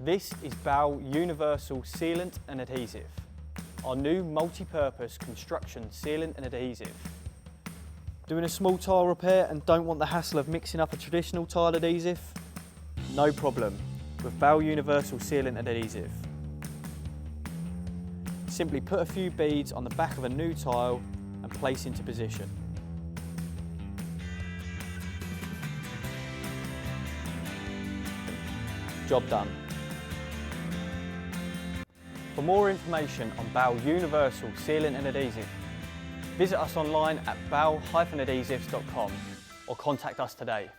This is BAL Universal Sealant and Adhesive, our new multi-purpose construction sealant and adhesive. Doing a small tile repair and don't want the hassle of mixing up a traditional tile adhesive? No problem with BAL Universal Sealant and Adhesive. Simply put a few beads on the back of a new tile and place into position. Job done. For more information on BAL Universal Sealant and Adhesive, visit us online at bal-adhesives.com or contact us today.